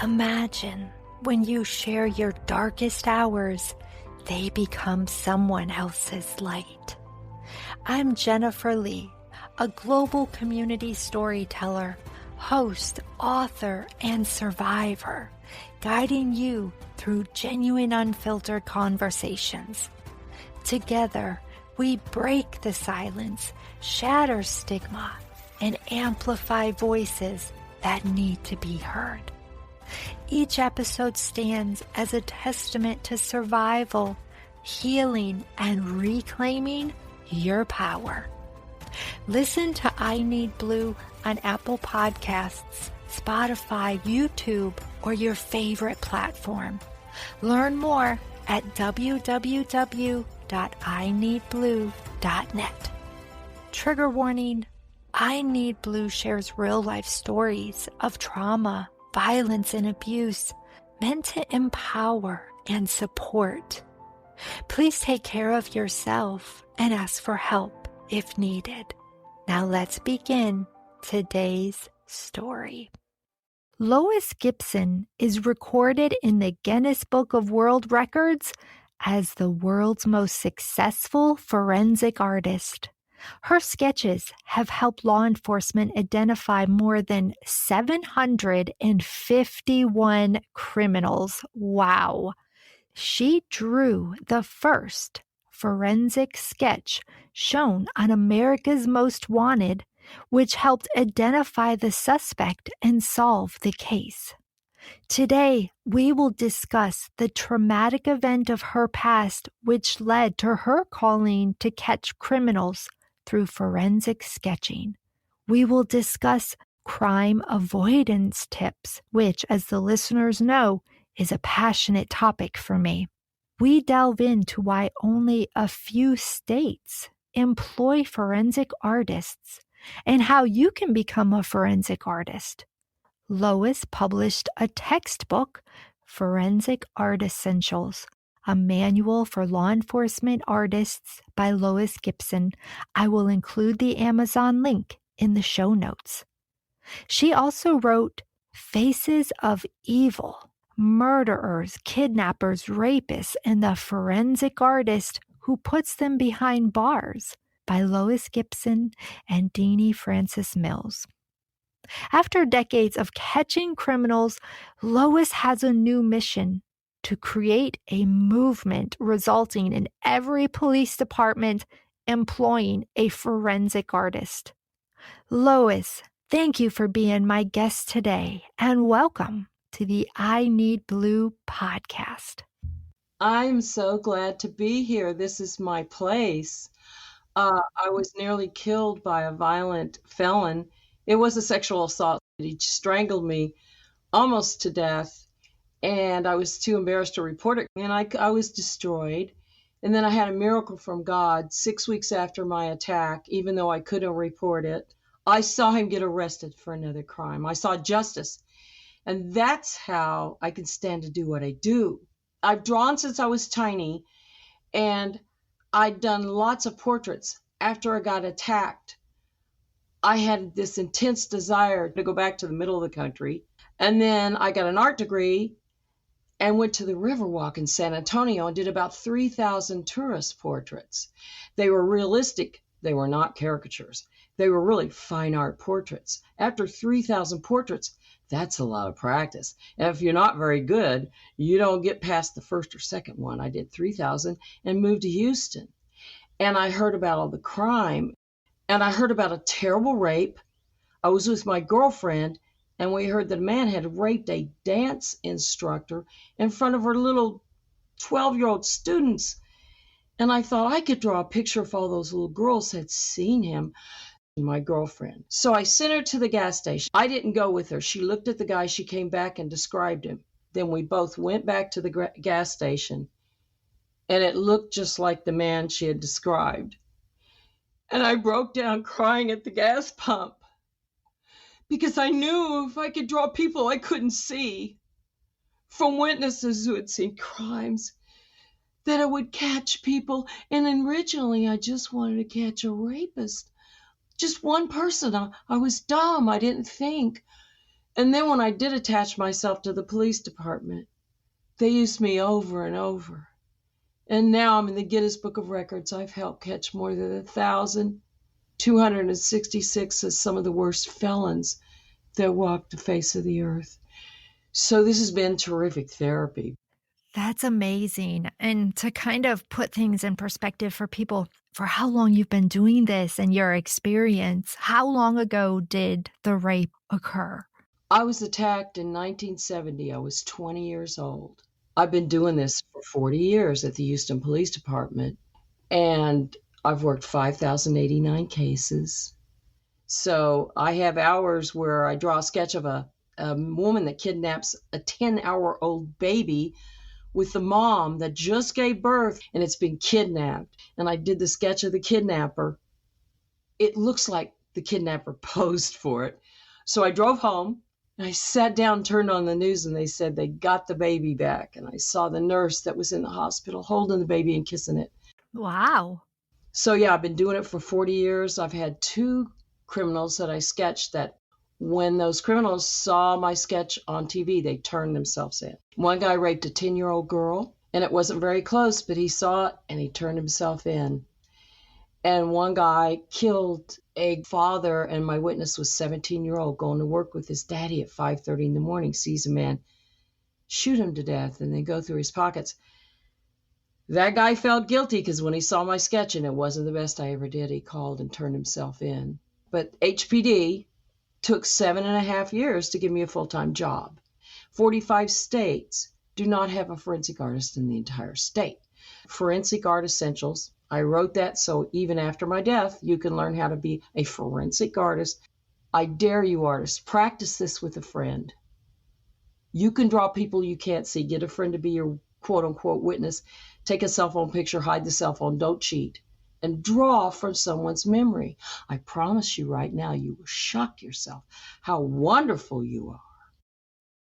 Imagine when you share your darkest hours, they become someone else's light. I'm Jennifer Lee, a global community storyteller, host, author, and survivor, guiding you through genuine, unfiltered conversations. Together, we break the silence, shatter stigma, and amplify voices that need to be heard. Each episode stands as a testament to survival, healing, and reclaiming your power. Listen to I Need Blue on Apple Podcasts, Spotify, YouTube, or your favorite platform. Learn more at www.ineedblue.net. Trigger warning: I Need Blue shares real-life stories of trauma, violence, and abuse meant to empower and support. Please take care of yourself and ask for help if needed. Now let's begin today's story. Lois Gibson is recorded in the Guinness Book of World Records as the world's most successful forensic artist. Her sketches have helped law enforcement identify more than 751 criminals. Wow. She drew the first forensic sketch shown on America's Most Wanted, which helped identify the suspect and solve the case. Today, we will discuss the traumatic event of her past, which led to her calling to catch criminals through forensic sketching. We will discuss crime avoidance tips, which, as the listeners know, is a passionate topic for me. We delve into why only a few states employ forensic artists and how you can become a forensic artist. Lois published a textbook, Forensic Art Essentials, a manual for law enforcement artists by Lois Gibson. I will include the Amazon link in the show notes. She also wrote Faces of Evil: Murderers, Kidnappers, Rapists, and the Forensic Artist Who Puts Them Behind Bars by Lois Gibson and Deanie Francis Mills. After decades of catching criminals, Lois has a new mission: to create a movement resulting in every police department employing a forensic artist. Lois, thank you for being my guest today, and welcome to the I Need Blue podcast. I'm so glad to be here. This is my place. I was nearly killed by a violent felon. It was a sexual assault. He strangled me almost to death, and I was too embarrassed to report it, and I was destroyed. And then I had a miracle from God 6 weeks after my attack, even though I couldn't report it. I saw him get arrested for another crime. I saw justice. And that's how I can stand to do what I do. I've drawn since I was tiny, and I'd done lots of portraits. After I got attacked, I had this intense desire to go back to the middle of the country. And then I got an art degree and went to the Riverwalk in San Antonio and did about 3,000 tourist portraits. They were realistic. They were not caricatures. They were really fine art portraits. After 3,000 portraits, that's a lot of practice. And if you're not very good, you don't get past the first or second one. I did 3,000 and moved to Houston. And I heard about all the crime. And I heard about a terrible rape. I was with my girlfriend, and we heard that a man had raped a dance instructor in front of her little 12-year-old students. And I thought I could draw a picture if all those little girls had seen him. My girlfriend. So I sent her to the gas station. I didn't go with her. She looked at the guy. She came back and described him. Then we both went back to the gas station, and it looked just like the man she had described. And I broke down crying at the gas pump because I knew if I could draw people I couldn't see from witnesses who had seen crimes, that I would catch people. And originally I just wanted to catch a rapist. Just one person. I was dumb. I didn't think And then when I did attach myself to the police department, they used me over and over. And now I'm in the Guinness Book of Records. I've helped catch more than 1,266 of some of the worst felons that walk the face of the earth. So this has been terrific therapy. That's amazing. And to kind of put things in perspective for people, for how long you've been doing this and your experience, how long ago did the rape occur? I was attacked in 1970. I was 20 years old. I've been doing this for 40 years at the Houston Police Department, and I've worked 5,089 cases. So I have hours where I draw a sketch of a woman that kidnaps a 10-hour-old baby with the mom that just gave birth and it's been kidnapped. And I did the sketch of the kidnapper. It looks like the kidnapper posed for it. So I drove home and I sat down, turned on the news, and they said they got the baby back. And I saw the nurse that was in the hospital holding the baby and kissing it. Wow. So yeah, I've been doing it for 40 years. I've had 2 criminals that I sketched that when those criminals saw my sketch on TV, they turned themselves in. One guy raped a 10-year-old girl, and it wasn't very close, but he saw it and he turned himself in. And one guy killed a father, and my witness was 17-year-old going to work with his daddy at 5:30 in the morning, sees a man shoot him to death and then go through his pockets. That guy felt guilty because when he saw my sketch and it wasn't the best I ever did, he called and turned himself in. But HPD took 7.5 years to give me a full-time job. 45 states do not have a forensic artist in the entire state. Forensic Art Essentials. I wrote that so even after my death, you can learn how to be a forensic artist. I dare you, artists, practice this with a friend. You can draw people you can't see. Get a friend to be your quote-unquote witness. Take a cell phone picture, hide the cell phone, don't cheat, and draw from someone's memory. I promise you right now, you will shock yourself how wonderful you are.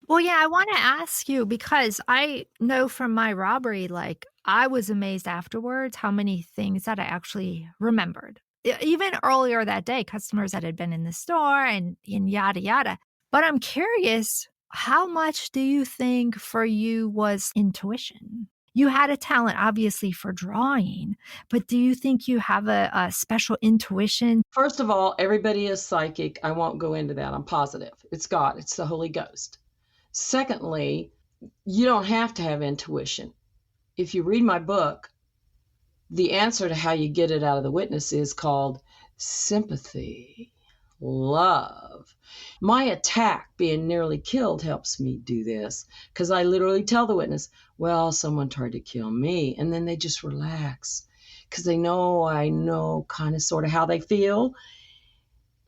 Well, yeah, I want to ask you because I know from my robbery, like, I was amazed afterwards how many things that I actually remembered. Even earlier that day, customers that had been in the store and yada, yada. But I'm curious, how much do you think for you was intuition? You had a talent, obviously, for drawing, but do you think you have a special intuition? First of all, everybody is psychic. I won't go into that. I'm positive. It's God. It's the Holy Ghost. Secondly, you don't have to have intuition. If you read my book, the answer to how you get it out of the witness is called sympathy, love. My attack, being nearly killed, helps me do this because I literally tell the witness, well, someone tried to kill me. And then they just relax because they know I know kind of sort of how they feel.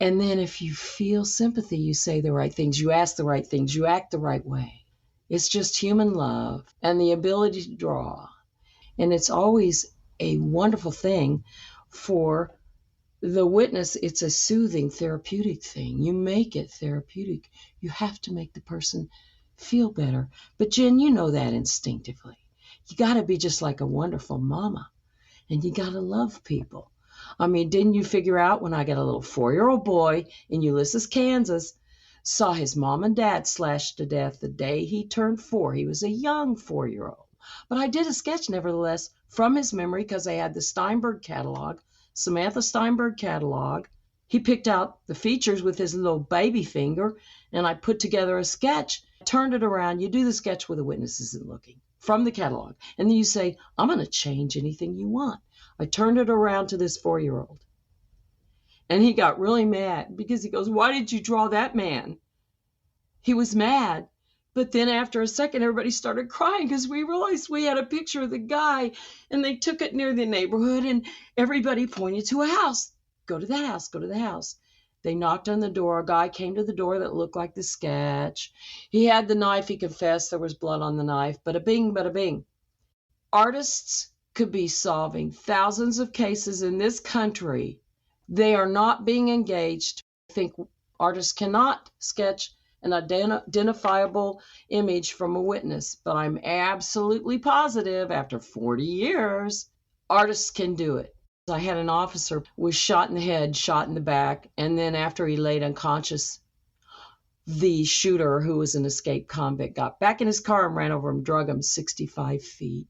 And then if you feel sympathy, you say the right things, you ask the right things, you act the right way. It's just human love and the ability to draw. And it's always a wonderful thing for the witness. It's a soothing, therapeutic thing. You make it therapeutic. You have to make the person feel better. But Jen, you know that instinctively. You got to be just like a wonderful mama, and you got to love people. I mean, didn't you figure out when I got a little 4-year-old boy in Ulysses, Kansas, saw his mom and dad slashed to death the day he turned 4. He was a young 4-year-old. But I did a sketch, nevertheless, from his memory because I had the Steinberg catalog, Samantha Steinberg catalog. He picked out the features with his little baby finger, and I put together a sketch, turned it around. You do the sketch where the witness isn't looking from the catalog. And then you say, I'm going to change anything you want. I turned it around to this 4-year-old. And he got really mad because he goes, why did you draw that man? He was mad. But then after a second, everybody started crying because we realized we had a picture of the guy and they took it near the neighborhood and everybody pointed to a house. Go to the house, go to the house. They knocked on the door. A guy came to the door that looked like the sketch. He had the knife. He confessed there was blood on the knife. Bada bing, bada bing. Artists could be solving thousands of cases in this country. They are not being engaged. I think artists cannot sketch an identifiable image from a witness, but I'm absolutely positive after 40 years, artists can do it. I had an officer was shot in the head, shot in the back, and then after he laid unconscious The shooter, who was an escaped convict, got back in his car and ran over him, drug him 65 feet.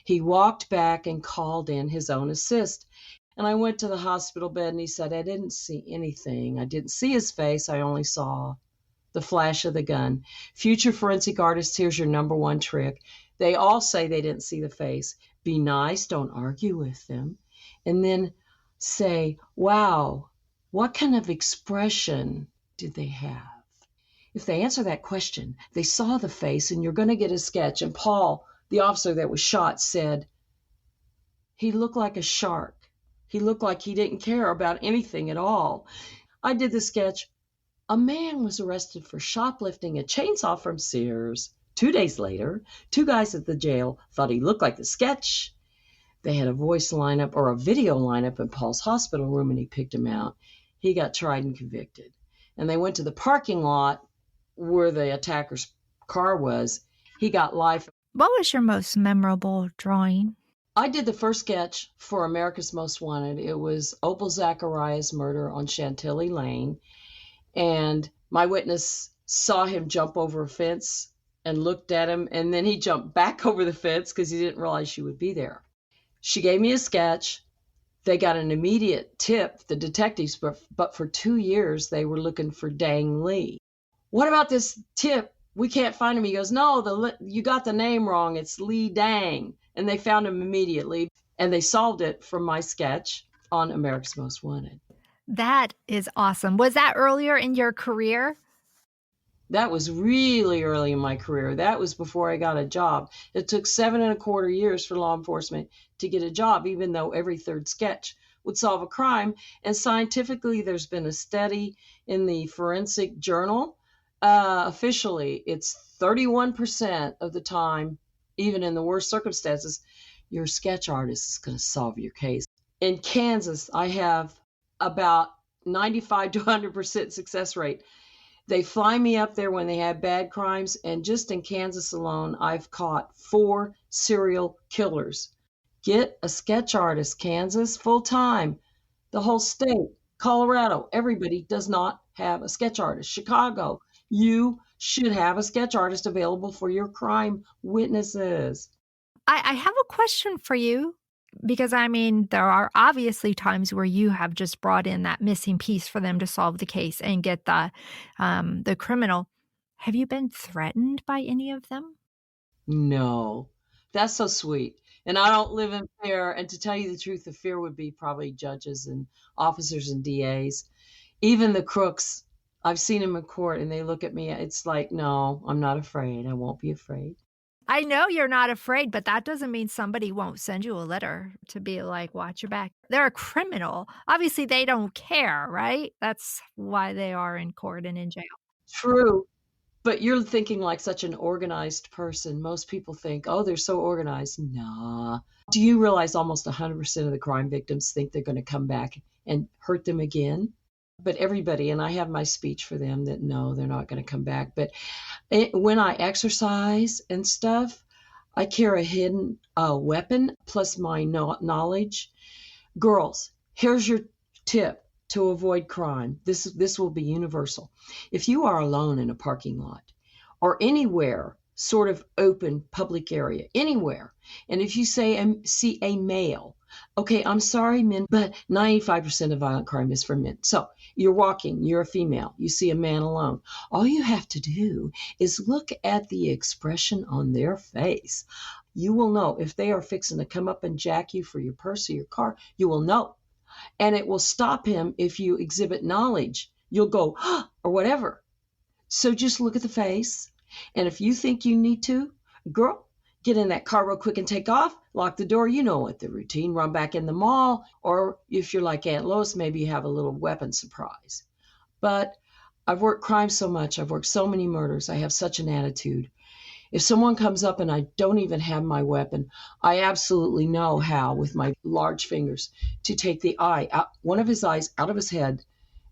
He walked back and called in his own assist. And I went to the hospital bed and he said, I didn't see anything. I didn't see his face. I only saw the flash of the gun. Future forensic artists, here's your number one trick. They all say they didn't see the face. Be nice, don't argue with them. And then say, wow, what kind of expression did they have? If they answer that question, they saw the face, and you're going to get a sketch. And Paul, the officer that was shot, said he looked like a shark. He looked like he didn't care about anything at all. I did the sketch. A man was arrested for shoplifting a chainsaw from Sears. 2 days later, 2 guys at the jail thought he looked like the sketch. They had a voice lineup or a video lineup in Paul's hospital room, and he picked him out. He got tried and convicted. And they went to the parking lot where the attacker's car was. He got life. What was your most memorable drawing? I did the first sketch for America's Most Wanted. It was Opal Zachariah's murder on Chantilly Lane. And my witness saw him jump over a fence and looked at him. And then he jumped back over the fence because he didn't realize she would be there. She gave me a sketch. They got an immediate tip, the detectives, but for 2 years, they were looking for Dang Lee. What about this tip? We can't find him. He goes, no, you got the name wrong. It's Lee Dang. And they found him immediately, and they solved it from my sketch on America's Most Wanted. That is awesome. Was that earlier in your career? That was really early in my career. That was before I got a job. It took 7.25 years for law enforcement to get a job, even though every third sketch would solve a crime. And scientifically, there's been a study in the Forensic Journal. Officially, it's 31% of the time, even in the worst circumstances, your sketch artist is going to solve your case. In Kansas, I have about 95 to 100% success rate. They fly me up there when they have bad crimes, and just in Kansas alone, I've caught 4 serial killers. Get a sketch artist, Kansas, full time. The whole state, Colorado, everybody does not have a sketch artist. Chicago, you should have a sketch artist available for your crime witnesses. I have a question for you, because I mean, there are obviously times where you have just brought in that missing piece for them to solve the case and get the criminal. Have you been threatened by any of them? No, that's so sweet. And I don't live in fear. And to tell you the truth, the fear would be probably judges and officers and DAs. Even the crooks, I've seen them in court and they look at me. It's like, no, I'm not afraid. I won't be afraid. I know you're not afraid, but that doesn't mean somebody won't send you a letter to be like, watch your back. They're a criminal. Obviously, they don't care, right? That's why they are in court and in jail. True. But you're thinking like such an organized person. Most people think, oh, they're so organized. Nah. Do you realize almost 100% of the crime victims think they're going to come back and hurt them again? But everybody, and I have my speech for them that no, they're not going to come back. But when I exercise and stuff, I carry a hidden weapon plus my knowledge. Girls, here's your tip to avoid crime. This will be universal. If you are alone in a parking lot or anywhere, sort of open public area, anywhere, and if you see a male, okay, I'm sorry, men, but 95% of violent crime is for men. So you're walking, you're a female, you see a man alone. All you have to do is look at the expression on their face. You will know if they are fixing to come up and jack you for your purse or your car, you will know. And it will stop him if you exhibit knowledge. You'll go, or whatever. So just look at the face. And if you think you need to, girl, get in that car real quick and take off, lock the door. You know what the routine, run back in the mall. Or if you're like Aunt Lois, maybe you have a little weapon surprise. But I've worked crime so much. I've worked so many murders. I have such an attitude. If someone comes up and I don't even have my weapon, I absolutely know how, with my large fingers, to take the eye out, one of his eyes out of his head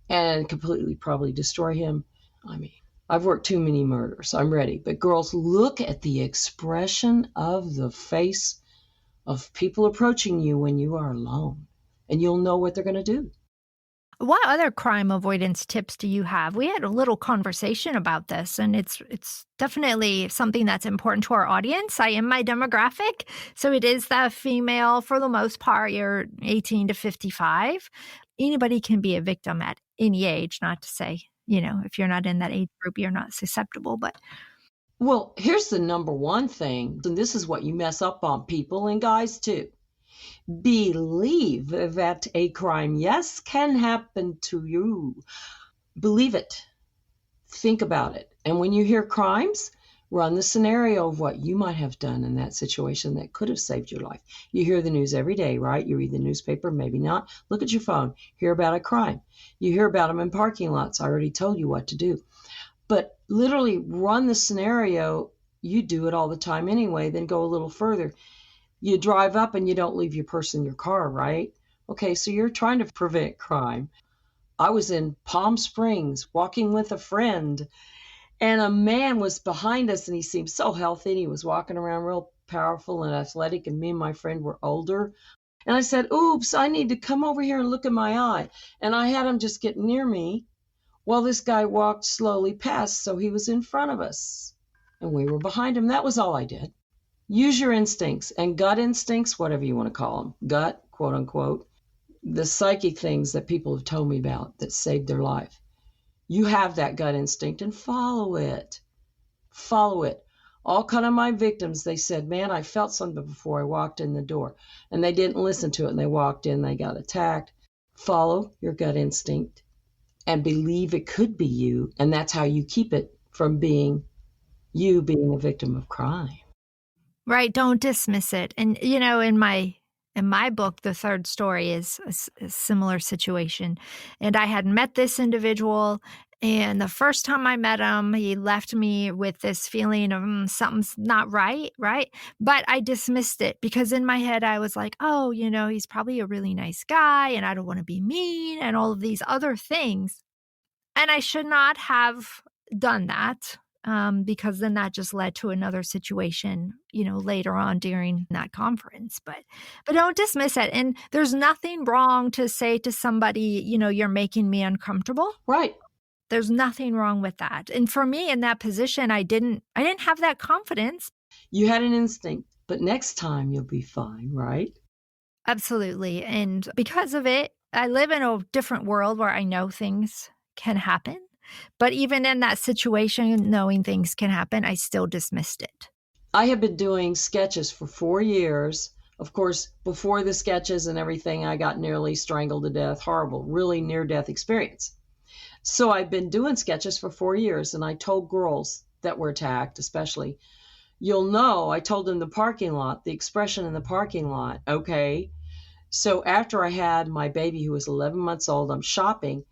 and completely probably destroy him. I mean, I've worked too many murders. I'm ready. But girls, look at the expression of the face of people approaching you when you are alone, and you'll know what they're going to do. What other crime avoidance tips do you have? We had a little conversation about this, and it's definitely something that's important to our audience. I am my demographic, so it is the female for the most part. You're 18 to 55. Anybody can be a victim at any age, not to say, if you're not in that age group, you're not susceptible, but Well, here's the number one thing, and this is what you mess up on, people and guys too. Believe that a crime, yes, can happen to you. Believe it. Think about it. And when you hear crimes, run the scenario of what you might have done in that situation that could have saved your life. You hear the news every day, right? You read the newspaper, maybe not. Look at your phone, hear about a crime. You hear about them in parking lots. I already told you what to do. But literally run the scenario. You do it all the time anyway, then go a little further. You drive up and you don't leave your purse in your car, right? Okay, so you're trying to prevent crime. I was in Palm Springs walking with a friend, and a man was behind us, and he seemed so healthy. And he was walking around real powerful and athletic, and me and my friend were older. And I said, oops, I need to come over here and look in my eye. And I had him just get near me while this guy walked slowly past, so he was in front of us. And we were behind him. That was all I did. Use your instincts and gut instincts, whatever you want to call them, gut, quote unquote, the psychic things that people have told me about that saved their life. You have that gut instinct and follow it. Follow it. All kind of my victims, they said, man, I felt something before I walked in the door. And they didn't listen to it, and they walked in, they got attacked. Follow your gut instinct and believe it could be you. And that's how you keep it from being you being a victim of crime. right, don't dismiss it. And in my book, the third story is a similar situation. And I had met this individual, and the first time I met him, he left me with this feeling of something's not right, right? But I dismissed it because in my head I was like, oh, he's probably a really nice guy, and I don't want to be mean, and all of these other things. And I should not have done that, because then that just led to another situation, later on during that conference. But don't dismiss it. And there's nothing wrong to say to somebody, you're making me uncomfortable. Right. There's nothing wrong with that. And for me in that position, I didn't have that confidence. You had an instinct, but next time you'll be fine, right? Absolutely. And because of it, I live in a different world where I know things can happen. But even in that situation, knowing things can happen, I still dismissed it. I have been doing sketches for 4 years. Of course, before the sketches and everything, I got nearly strangled to death. Horrible, really near-death experience. So I've been doing sketches for 4 years, and I told girls that were attacked, especially, you'll know, I told them the parking lot, the expression in the parking lot, okay? So after I had my baby who was 11 months old, I'm shopping,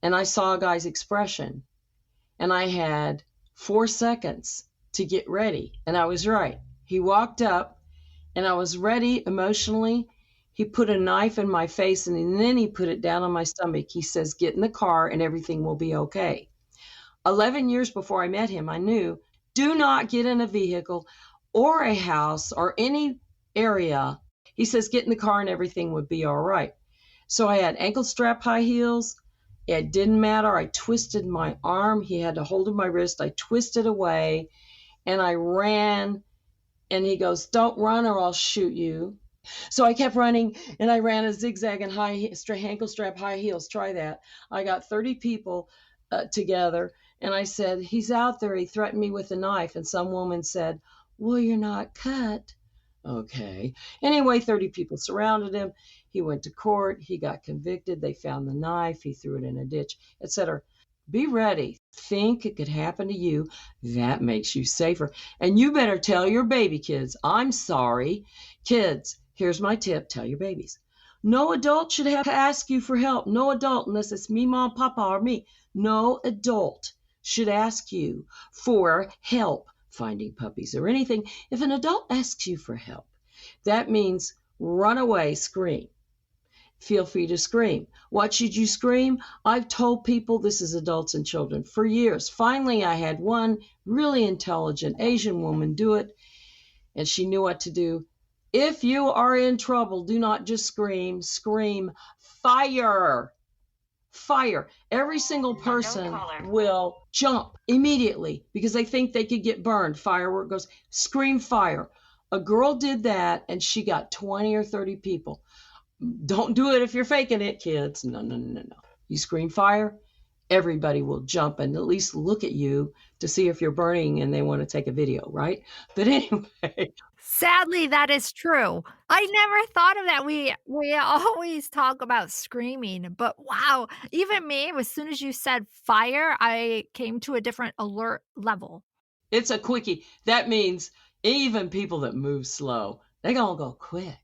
and I saw a guy's expression, and I had 4 seconds to get ready, and I was right. He walked up, and I was ready emotionally. He put a knife in my face, and then he put it down on my stomach. He says, get in the car, and everything will be okay. 11 years before I met him, I knew, do not get in a vehicle or a house or any area. He says, get in the car, and everything would be all right. So I had ankle strap high heels. It didn't matter. I twisted my arm. He had a hold of my wrist. I twisted away, and I ran, and he goes, don't run or I'll shoot you. So I kept running, and I ran a zigzag and ankle strap high heels. Try that. I got 30 people together, and I said, he's out there. He threatened me with a knife. And some woman said, well, you're not cut. Okay. Anyway, 30 people surrounded him. He went to court. He got convicted. They found the knife. He threw it in a ditch, etc. Be ready. Think it could happen to you. That makes you safer. And you better tell your baby kids, I'm sorry. Kids, here's my tip. Tell your babies. No adult should have to ask you for help. No adult, unless it's me, mom, papa, or me. No adult should ask you for help finding puppies or anything. If an adult asks you for help, that means run away, scream. Feel free to scream. What should you scream? I've told people, this is adults and children, for years. Finally, I had one really intelligent Asian woman do it, and she knew what to do. If you are in trouble, do not just scream, scream fire. Fire. Every single person will jump immediately because they think they could get burned. Firework goes, scream fire. A girl did that and she got 20 or 30 people. Don't do it if you're faking it, kids. No, no, no, no. You scream fire, everybody will jump and at least look at you to see if you're burning and they want to take a video, right? But anyway, Sadly, that is true. I never thought of that. We always talk about screaming, but wow, even me, as soon as you said fire, I came to a different alert level. it's a quickie. That means even people that move slow, they're going to go quick.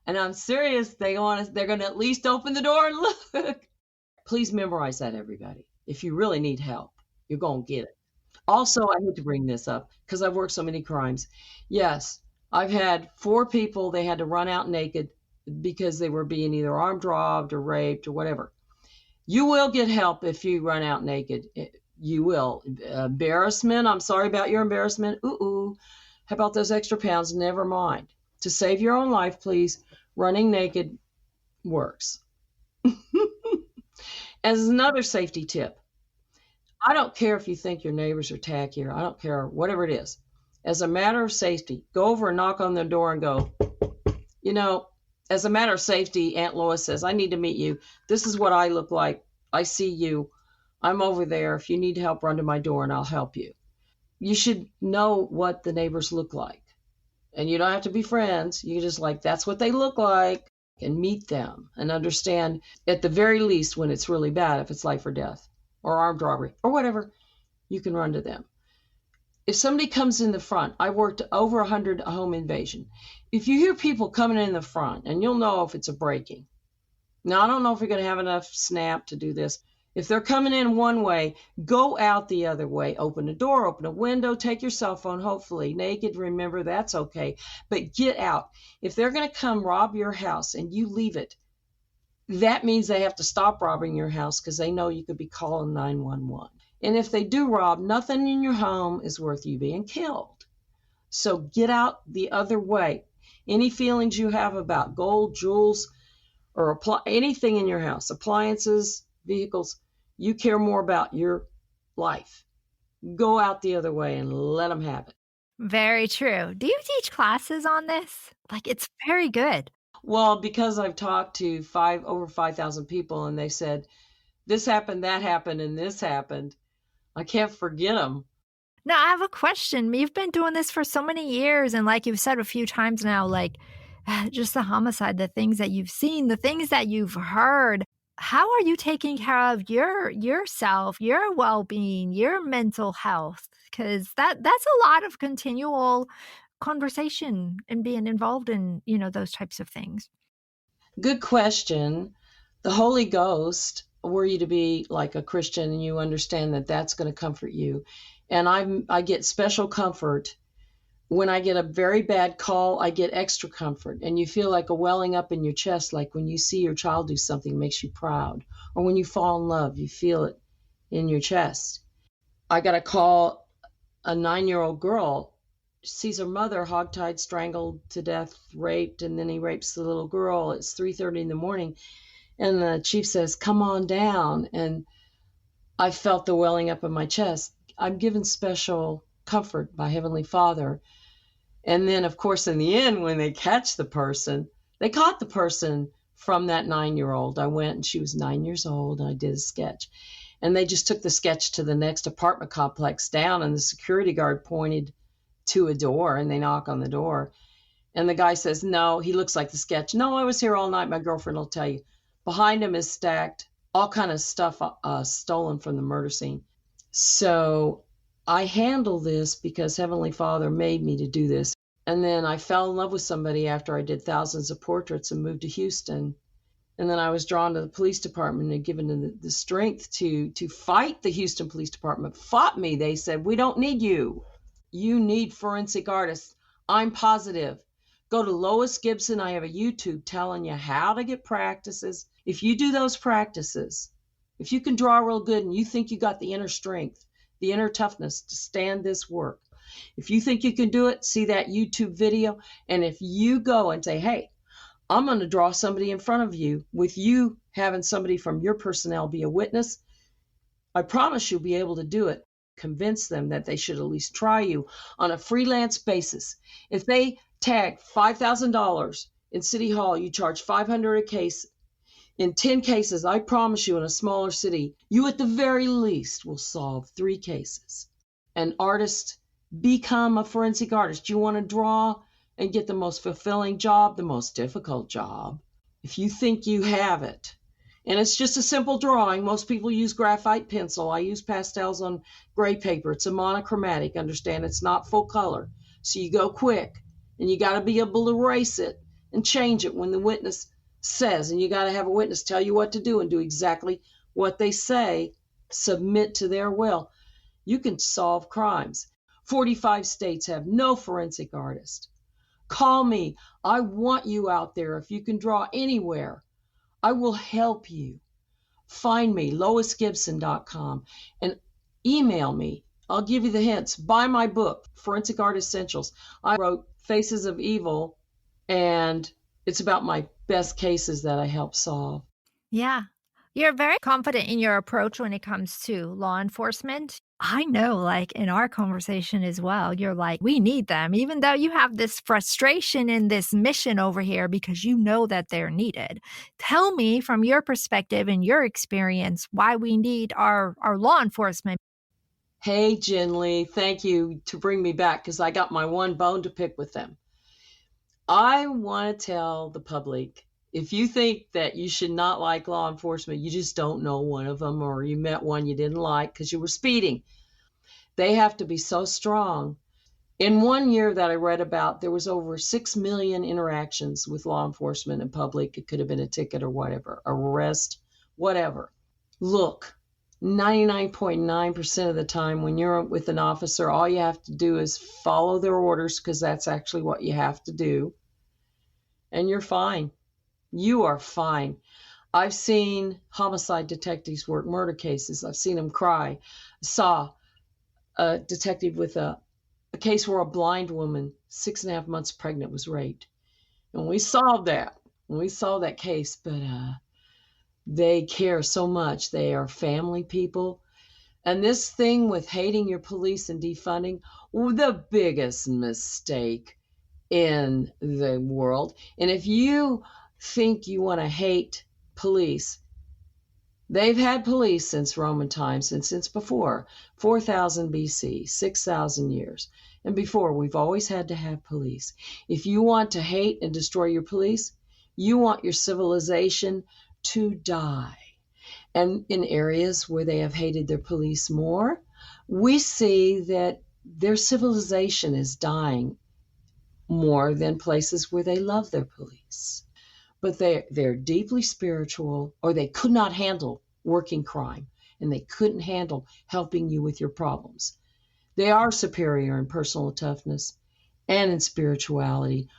And I'm serious, they're going to at least open the door and look. Please memorize that, everybody. If you really need help, you're going to get it. Also, I need to bring this up because I've worked so many crimes. Yes, I've had 4 people, they had to run out naked because they were being either armed robbed or raped or whatever. You will get help if you run out naked. You will. Embarrassment, I'm sorry about your embarrassment. Ooh. How about those extra pounds? Never mind. To save your own life, please, running naked works. As another safety tip, I don't care if you think your neighbors are tackier. I don't care, whatever it is. As a matter of safety, go over and knock on their door and go, as a matter of safety, Aunt Lois says, I need to meet you. This is what I look like. I see you. I'm over there. If you need help, run to my door and I'll help you. You should know what the neighbors look like. And you don't have to be friends. You just that's what they look like, and meet them and understand at the very least when it's really bad, if it's life or death or armed robbery or whatever, you can run to them. If somebody comes in the front, I worked over 100 home invasion. If you hear people coming in the front, and you'll know if it's a breaking. Now, I don't know if you're going to have enough snap to do this. If they're coming in one way, go out the other way. Open a door, open a window, take your cell phone, hopefully naked. Remember, that's okay. But get out. If they're going to come rob your house and you leave it, that means they have to stop robbing your house because they know you could be calling 911. And if they do rob, nothing in your home is worth you being killed. So get out the other way. Any feelings you have about gold, jewels, or anything in your house, appliances, vehicles, you care more about your life. Go out the other way and let them have it. Very true. Do you teach classes on this? It's very good. Well, because I've talked to over 5,000 people and they said, this happened, that happened, and this happened, I can't forget them. Now, I have a question. You've been doing this for so many years, and like you've said a few times now, just the homicide, the things that you've seen, the things that you've heard. How are you taking care of yourself, your well-being, your mental health? Because that's a lot of continual conversation and being involved in, those types of things. Good question. The Holy Ghost, were you to be like a Christian and you understand that that's going to comfort you. And I get special comfort. When I get a very bad call, I get extra comfort. And you feel like a welling up in your chest, like when you see your child do something makes you proud. Or when you fall in love, you feel it in your chest. I got a call, a 9-year-old girl sees her mother hogtied, strangled to death, raped, and then he rapes the little girl. It's 3:30 in the morning. And the chief says, come on down. And I felt the welling up in my chest. I'm given special comfort by Heavenly Father. And then, of course, in the end, when they catch the person, they caught the person from that 9-year-old. I went and she was 9 years old and I did a sketch. And they just took the sketch to the next apartment complex down and the security guard pointed to a door and they knock on the door. And the guy says, no, he looks like the sketch. No, I was here all night. My girlfriend will tell you. Behind him is stacked all kind of stuff stolen from the murder scene. So I handle this because Heavenly Father made me to do this. And then I fell in love with somebody after I did thousands of portraits and moved to Houston. And then I was drawn to the police department and given the strength to fight the Houston Police Department. Fought me. They said, we don't need you. You need forensic artists. I'm positive. Go to Lois Gibson. I have a YouTube telling you how to get practices. If you do those practices, if you can draw real good and you think you got the inner strength, the inner toughness to stand this work, if you think you can do it, see that YouTube video. And if you go and say, hey, I'm going to draw somebody in front of you. With you having somebody from your personnel be a witness, I promise you'll be able to do it. Convince them that they should at least try you on a freelance basis. If they tag $5,000 in City Hall, you charge $500 a case. In 10 cases, I promise you, in a smaller city, you at the very least will solve 3 cases. An artist, become a forensic artist. You want to draw and get the most fulfilling job, the most difficult job. If you think you have it, and it's just a simple drawing. Most people use graphite pencil. I use pastels on gray paper. It's a monochromatic. Understand, it's not full color. So you go quick, and you got to be able to erase it and change it when the witness says, and you got to have a witness tell you what to do and do exactly what they say, submit to their will. You can solve crimes. 45 states have no forensic artist. Call me. I want you out there. If you can draw anywhere, I will help you. Find me, loisgibson.com, and email me. I'll give you the hints. Buy my book, Forensic Art Essentials. I wrote Faces of Evil, and it's about my best cases that I help solve. Yeah. You're very confident in your approach when it comes to law enforcement. I know, like in our conversation as well, you're like, we need them, even though you have this frustration in this mission over here because you know that they're needed. Tell me from your perspective and your experience why we need our law enforcement. Hey, Jen Lee, thank you to bring me back because I got my one bone to pick with them. I want to tell the public, if you think that you should not like law enforcement, you just don't know one of them, or you met one you didn't like because you were speeding. They have to be so strong. In 1 year that I read about, there was over 6 million interactions with law enforcement and public. It could have been a ticket or whatever, arrest, whatever. Look, 99.9% of the time when you're with an officer, all you have to do is follow their orders because that's actually what you have to do. And you're fine. You are fine. I've seen homicide detectives work murder cases. I've seen them cry. I saw a detective with a case where a blind woman, 6.5 months pregnant, was raped. And we solved that. We solved that case, but they care so much. They are family people. And this thing with hating your police and defunding, the biggest mistake in the world. And if you think you want to hate police, they've had police since Roman times and since before 4,000 BC, 6,000 years. And before, we've always had to have police. If you want to hate and destroy your police, you want your civilization to die. And in areas where they have hated their police more, we see that their civilization is dying more than places where they love their police. But they're deeply spiritual, or they could not handle working crime, and they couldn't handle helping you with your problems. They are superior in personal toughness and in spirituality,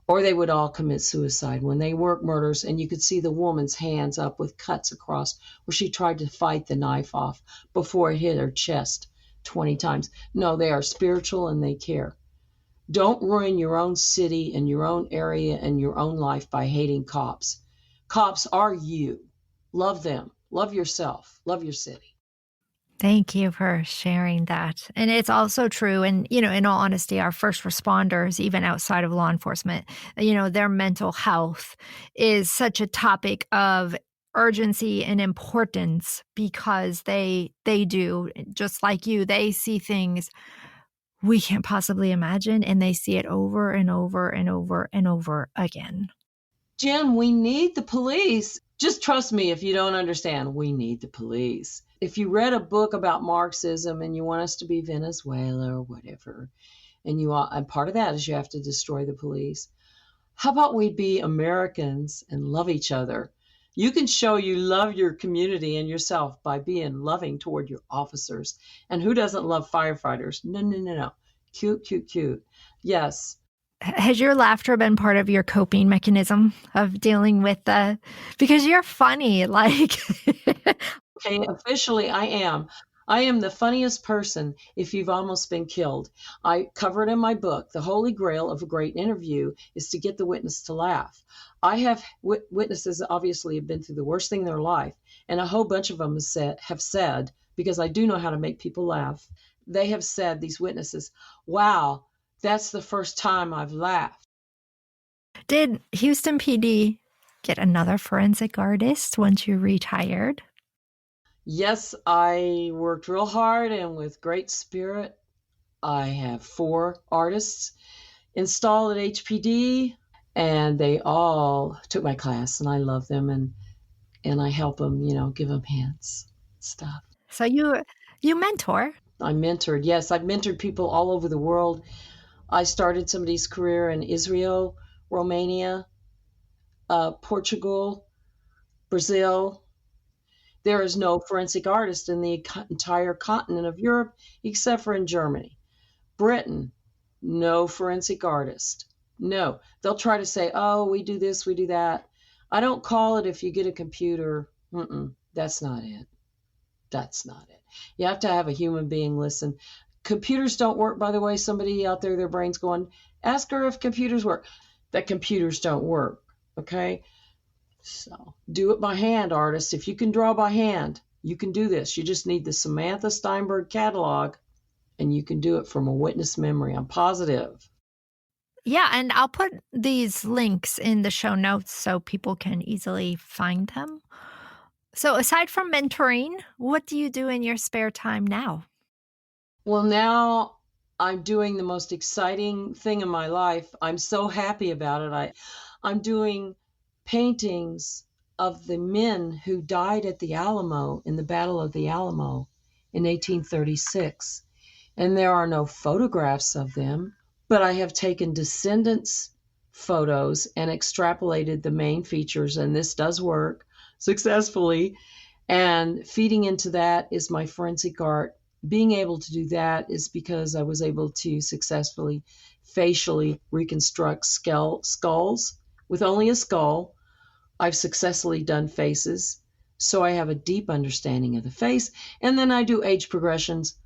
or they would all commit suicide. When they work murders, and you could see the woman's hands up with cuts across where she tried to fight the knife off before it hit her chest 20 times. No, they are spiritual and they care. Don't ruin your own city and your own area and your own life by hating cops. Cops are you. Love them. Love yourself. Love your city. Thank you for sharing that. And it's also true. And, in all honesty, our first responders, even outside of law enforcement, their mental health is such a topic of urgency and importance because they do, just like you, they see things we can't possibly imagine, and they see it over and over and over and over again. Jen, we need the police. Just trust me if you don't understand. We need the police. If you read a book about Marxism and you want us to be Venezuela or whatever, and part of that is you have to destroy the police, how about we be Americans and love each other? You can show you love your community and yourself by being loving toward your officers. And who doesn't love firefighters? No. Cute, cute, cute. Yes. Has your laughter been part of your coping mechanism of dealing with because you're funny, like. Okay, officially I am. I am the funniest person if you've almost been killed. I cover it in my book. The holy grail of a great interview is to get the witness to laugh. I have witnesses that obviously have been through the worst thing in their life, and a whole bunch of them have said, because I do know how to make people laugh, they have said, these witnesses, wow, that's the first time I've laughed. Did Houston PD get another forensic artist once you retired? Yes, I worked real hard and with great spirit. I have 4 artists installed at HPD, and they all took my class, and I love them, and I help them, give them hints, stuff. So you mentor. I mentored. Yes, I've mentored people all over the world. I started somebody's career in Israel, Romania, Portugal, Brazil. There is no forensic artist in the entire continent of Europe except for in Germany. Britain, no forensic artist. No, they'll try to say, oh, we do this, we do that. I don't call it if you get a computer. That's not it. That's not it. You have to have a human being listen. Computers don't work, by the way. Somebody out there, their brain's going, ask her if computers work. That computers don't work, okay? So do it by hand, artists. If you can draw by hand, you can do this. You just need the Samantha Steinberg catalog, and you can do it from a witness memory. I'm positive. Yeah, and I'll put these links in the show notes so people can easily find them. So aside from mentoring, what do you do in your spare time now? Well, now I'm doing the most exciting thing in my life. I'm so happy about it. I'm doing paintings of the men who died at the Alamo in the Battle of the Alamo in 1836. And there are no photographs of them, but I have taken descendants' photos and extrapolated the main features, and this does work successfully. And feeding into that is my forensic art. Being able to do that is because I was able to successfully facially reconstruct skulls with only a skull. I've successfully done faces, so I have a deep understanding of the face. And then I do age progressions.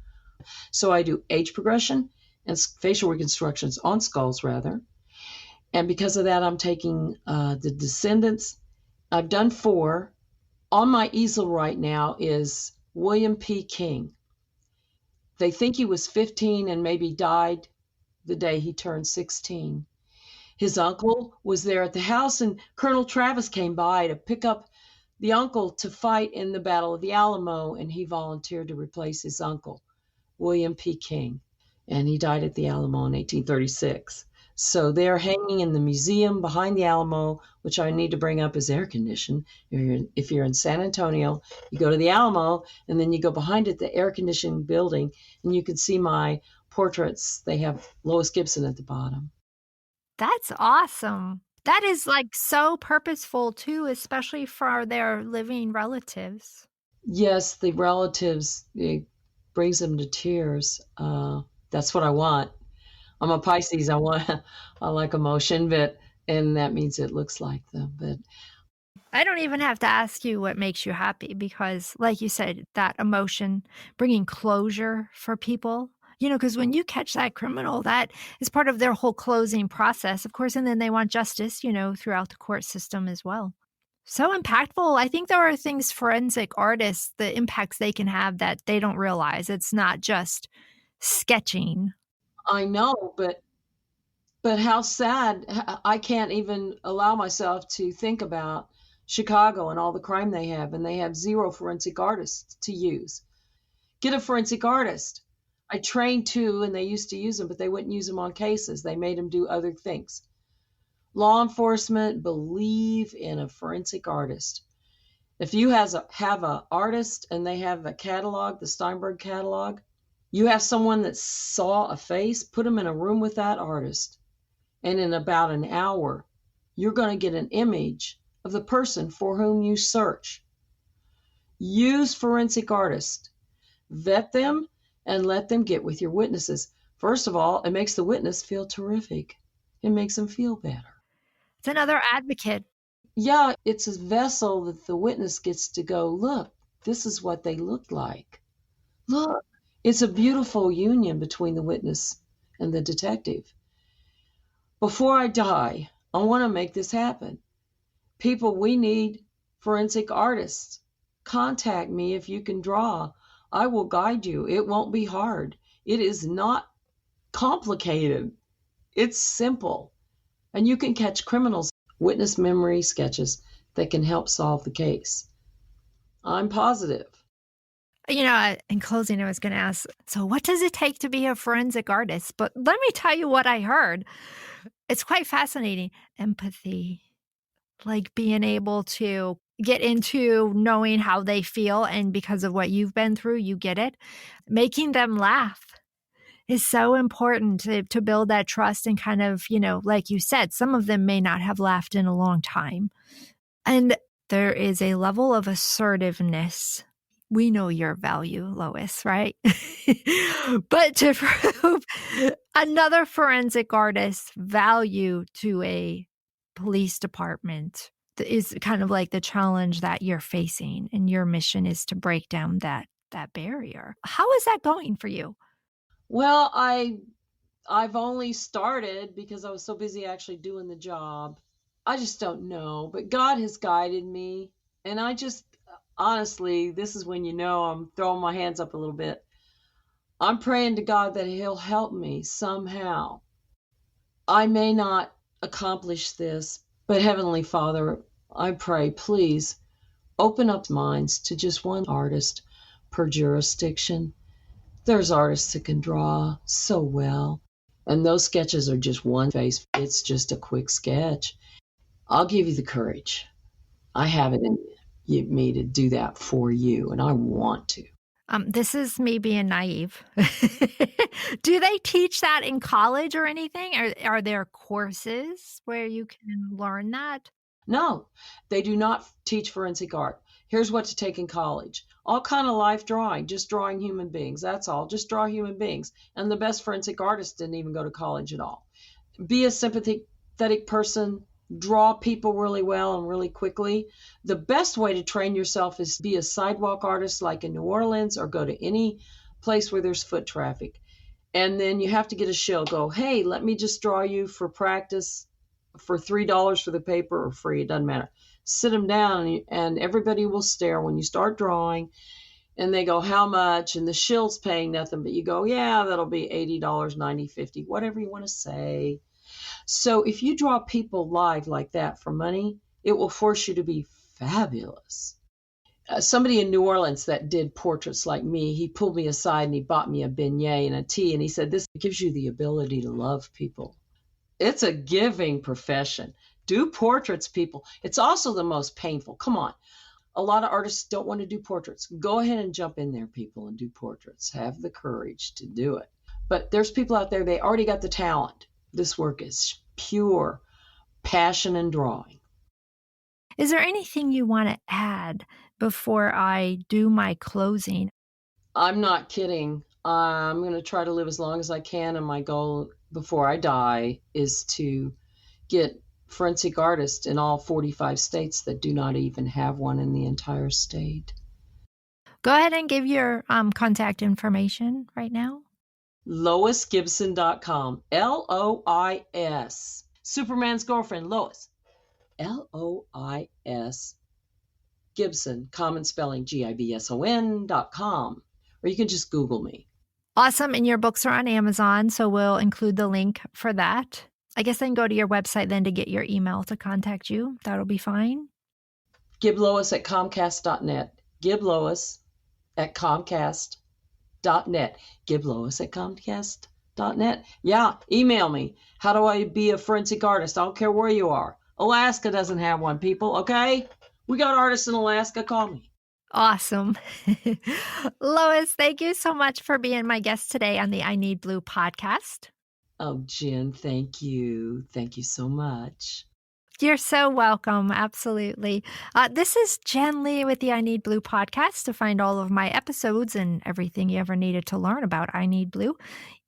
So I do age progression and facial reconstructions on skulls, rather. And because of that, I'm taking the descendants. I've done 4. On my easel right now is William P. King. They think he was 15 and maybe died the day he turned 16. His uncle was there at the house, and Colonel Travis came by to pick up the uncle to fight in the Battle of the Alamo, and he volunteered to replace his uncle, William P. King. And he died at the Alamo in 1836. So they're hanging in the museum behind the Alamo, which I need to bring up as air conditioned. If you're in San Antonio, you go to the Alamo, and then you go behind it, the air conditioned building, and you can see my portraits. They have Lois Gibson at the bottom. That's awesome. That is like so purposeful too, especially for their living relatives. Yes, the relatives, it brings them to tears. That's what I want. I'm a Pisces. I like emotion, and that means it looks like them. But I don't even have to ask you what makes you happy because, like you said, that emotion, bringing closure for people, because when you catch that criminal, that is part of their whole closing process, of course, and then they want justice, throughout the court system as well. So impactful. I think there are things forensic artists, the impacts they can have that they don't realize. It's not just sketching. I know, but how sad. I can't even allow myself to think about Chicago and all the crime they have, and they have 0 forensic artists to use. Get a forensic artist. I trained 2, and they used to use them, but they wouldn't use them on cases. They made them do other things. Law enforcement, believe in a forensic artist. If you have an artist and they have a catalog, the Steinberg catalog, you have someone that saw a face, put them in a room with that artist, and in about an hour, you're going to get an image of the person for whom you search. Use forensic artists. Vet them and let them get with your witnesses. First of all, it makes the witness feel terrific. It makes them feel better. It's another advocate. Yeah, it's a vessel that the witness gets to go, look, this is what they looked like. Look, it's a beautiful union between the witness and the detective. Before I die, I want to make this happen. People, we need forensic artists. Contact me if you can draw. I will guide you. It won't be hard. It is not complicated. It's simple. And you can catch criminals. Witness memory sketches that can help solve the case. I'm positive. In closing, I was going to ask, so what does it take to be a forensic artist? But let me tell you what I heard. It's quite fascinating. Empathy, like being able to get into knowing how they feel. And because of what you've been through, you get it. Making them laugh is so important to build that trust and kind of, like you said, some of them may not have laughed in a long time. And there is a level of assertiveness. We know your value, Lois, right? But to prove another forensic artist's value to a police department is kind of like the challenge that you're facing, and your mission is to break down that barrier. How is that going for you? Well, I've only started because I was so busy actually doing the job. I just don't know, but God has guided me, and I just honestly, this is when I'm throwing my hands up a little bit. I'm praying to God that he'll help me somehow. I may not accomplish this, but Heavenly Father, I pray, please open up minds to just one artist per jurisdiction. There's artists that can draw so well, and those sketches are just one face. It's just a quick sketch. I'll give you the courage. I have it in me to do that for you, and I want to. This is me being naive. Do they teach that in college or anything? Are there courses where you can learn that? No, they do not teach forensic art. Here's what to take in college. All kind of life drawing, just drawing human beings. That's all. Just draw human beings. And the best forensic artists didn't even go to college at all. Be a sympathetic person, draw people really well and really quickly. The best way to train yourself is to be a sidewalk artist like in New Orleans, or go to any place where there's foot traffic. And then you have to get a shill. Go, hey, let me just draw you for practice for $3 for the paper, or free. It doesn't matter. Sit them down, and everybody will stare when you start drawing. And they go, how much? And the shill's paying nothing. But you go, yeah, that'll be $80, $90, $50, whatever you want to say. So if you draw people live like that for money, it will force you to be fabulous. Somebody in New Orleans that did portraits like me, he pulled me aside and he bought me a beignet and a tea. And he said, this gives you the ability to love people. It's a giving profession. Do portraits, people. It's also the most painful. Come on. A lot of artists don't want to do portraits. Go ahead and jump in there, people, and do portraits. Have the courage to do it. But there's people out there, they already got the talent. This work is pure passion and drawing. Is there anything you want to add before I do my closing? I'm not kidding. I'm going to try to live as long as I can, and my goal before I die is to get forensic artists in all 45 states that do not even have one in the entire state. Go ahead and give your contact information right now. LoisGibson.com. Lois. Superman's girlfriend, Lois. Lois. Gibson, common spelling, Gibson.com. Or you can just Google me. Awesome. And your books are on Amazon, so we'll include the link for that. I guess then go to your website then to get your email to contact you. That'll be fine. giblois at comcast.net. giblois at comcast.net. giblois at comcast.net. Yeah, email me. How do I be a forensic artist? I don't care where you are. Alaska doesn't have one, people, okay? We got artists in Alaska. Call me. Awesome. Lois, thank you so much for being my guest today on the I Need Blue podcast. Oh, Jen, thank you. Thank you so much. You're so welcome. Absolutely. This is Jen Lee with the I Need Blue podcast. To find all of my episodes and everything you ever needed to learn about I Need Blue,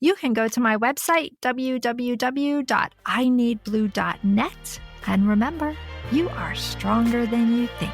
you can go to my website, www.ineedblue.net. And remember, you are stronger than you think.